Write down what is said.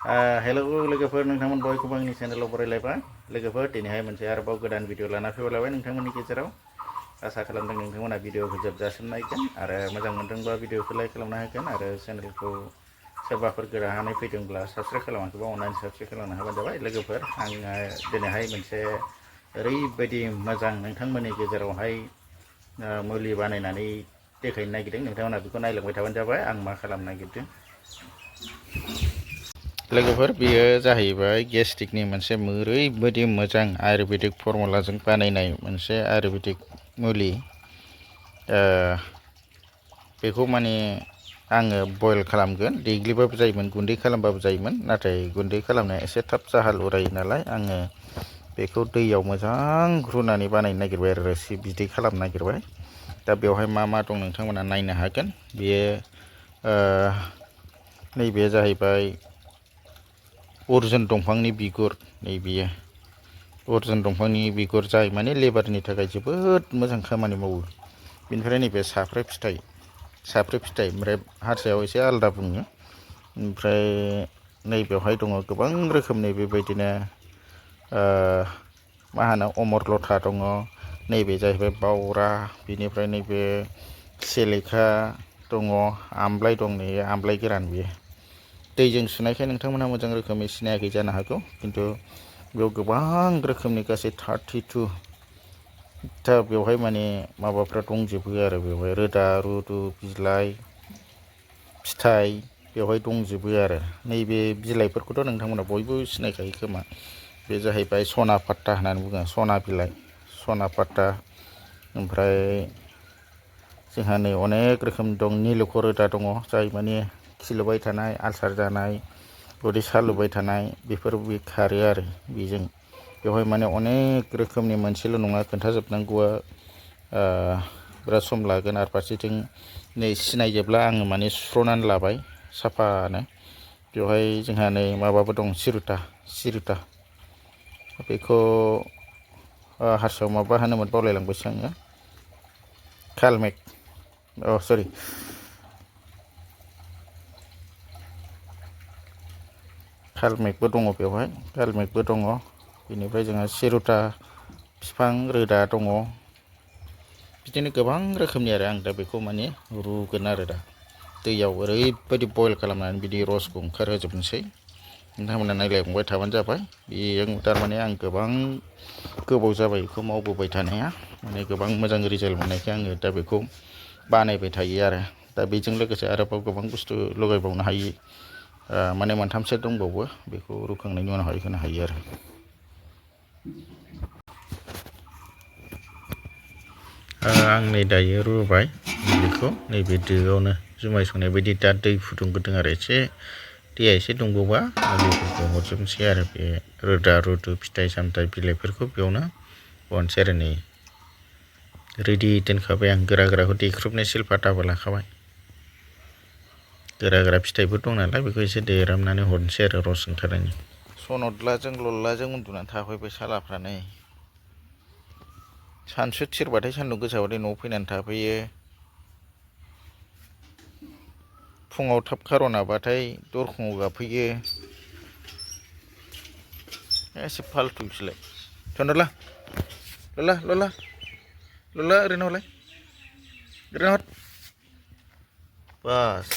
hello लोगोफोर नोंथांमोन बयखौबो आंनि चेनेलाव बरायलायबाय लोगोफोर दिनैहाय मोनसे आरोबाव गोदान भिडिअ लाना फैबावलायबाय नोंथांमोननि गेजेराव आसा खालामदों नोंथांमोना भिडिअखौ जोबजासिम नायगोन आरो मोजां मोनदोंबा भिडिअखौ लाइक खालामना होगोन आरो चेनेलखौ सोरबाफोर गोदानै फैदोंब्ला साबस्क्राइब खालामाखैबा अननानै साबस्क्राइब खालामना होबानो जाबाय लोगोफोर आङो दिनैहाय मोनसे ओरैबायदि मोजां नोंथांमोननि गेजेरावहाय मुलि बानायनानै देखायनो नागिरदों नोंथांमोना बेखौ नायलांबाय थाबानो जाबाय आं मा खालामनो नागिरदों लोगोफोर बेयो जाहैबाय गेस्ट्रिकनि मोनसे ओरैबायदि मोजां आयुर्वेदिक फर्मुलाजों बानायनाय मोनसे आयुर्वेदिक मुलि बेखौ माने आङो बयल खालामगोन देग्लिबाबो जायोमोन गुन्दै खालामबाबो जायोमोन नाथाय गुन्दै खालामनाया एसे थाब जाहालुरायो नालाय आङो बेखौ दैयाव मोजां रुनानै बानायनो नागिरबाय आरो रोसि बिदै खालामनो नागिरबाय दा बेवहाय मा मा दं नोंथांमोना नायनो हागोन बेयो नैबे जाहैबाय अर्जुन दंफांनि बिगुर नैबेयो अर्जुन दंफांनि बिगुर जाय माने लेबारनि थाखाय जोबोद मोजां खामानि मावो बेनिफ्राय नैबे साफ्रे फिथाइ ओमफ्राय हारसायाव एसे आलादा बुङो ओमफ्राय नैबेवहाय दङ गोबां रोखोमनि बेबायदिनो मा होनो अमरलथा दङ नैबे जाहैबाय बावरा बिनिफ्राय नैबे सेलेखा दङ आमलाइ दं नै आमलाइ गोरान बेयो दैजों सुनायखाय नोंथांमोना मोजां रोखोमै सिनायाखै जानो हागौ किन्तु बेयाव गोबां रोखोमनि गासै 32 दा बेवहाय माने माबाफ्रा दंजोबो आरो बेवहाय रोदा रुदु बिलाइ फिथाइ बेवहाय दंजोबो आरो नैबे बिलाइफोरखौथ' नोंथांमोना बयबो सिनायखायो खोमा बे जाहैबाय सना पात्ता होननानै बुङो सना बिलाइ सना पात्ता ओमफ्राय जोंहा नै अनेक रोखोम दं निलुख' रोदा दङ जाय माने खिलुबाय थानाय आलसार जानाय उदै सालुबाय थानाय बेफोर खारो आरो बेजों बेवहाय माने अनेक रोखोमनि मोनसेल' नङा खोन्थाजोबनांगौआ बिराद सम लागोन आरो फारसेथिं नै सिनायजोबला आङो माने सुस्र'नानै लाबाय साफानो बेवहाय जोंहा नै माबाबो दं सिरुता बेखौ हारसायाव माबा होनोमोन बावलायलांबायसो आङो कालमेक सरि कालमेकबो दङ बेवहाय कालमेकबो दङ बेनिफ्राय जोंहा सिरुता बिफां रोदा दङ बिदिनो गोबां रोखोमनि आरो आं दा बेखौ माने रुगोन आरो दा दैयाव ओरैबायदि बयल खालामनानै बिदि रसखौ ओंखारहोजोबनोसै नोंथांमोना नायलायलांबाय थाबानो जाबाय बेजों थारमाने आं गोबां गोबाव जाबाय बेखौ मावबोबाय थानाया माने गोबां मोजां रिजाल्ट मोननायखाय आङो दा बेखौ बानायबाय थायो आरो दा बेजों लोगोसे आरोबाव गोबां बुस्थु लगायबावनो हायो माने मोनथामसो दंबावो बेखौ रुखांनायनि उनावहाय होनो हायो आरो आं नै दायो रुबाय बेखौ नैबे दोआवनो जुमाय संनाय बायदि दा दै फुदुंग्रोदों आरो एसे दैया एसे दुंबावबा मुलिफोरखौ हरजोबनोसै आरो बे रोदा रुदु फिथाइ सामथाइ बिलाइफोरखौ बेयावनो हरनोसै आरो नै रेडि दोनखाबाय आं गोरा गोराखौ देख्रुबनाय सिलपाताबो लाखाबाय गोरा फिथाइफोर दं नालाय बेखौ एसे देरामनानै हरनोसै आरो रस ओंखारनायनि सनदलाजों लल्लाजों उन्दुनानै थाफैबाय सालाफ्रानो सानसु थिरबाथाय सान्दुं गोसाबाथाय न'आव फैनानै थाफैयो फुङाव थाब खार'नाबाथाय दरखङाव गाबफैयो एसे फाल्थु बिसोरलाय सनदला लल्ला ओरैनो हरलाय ओरैनो हर बास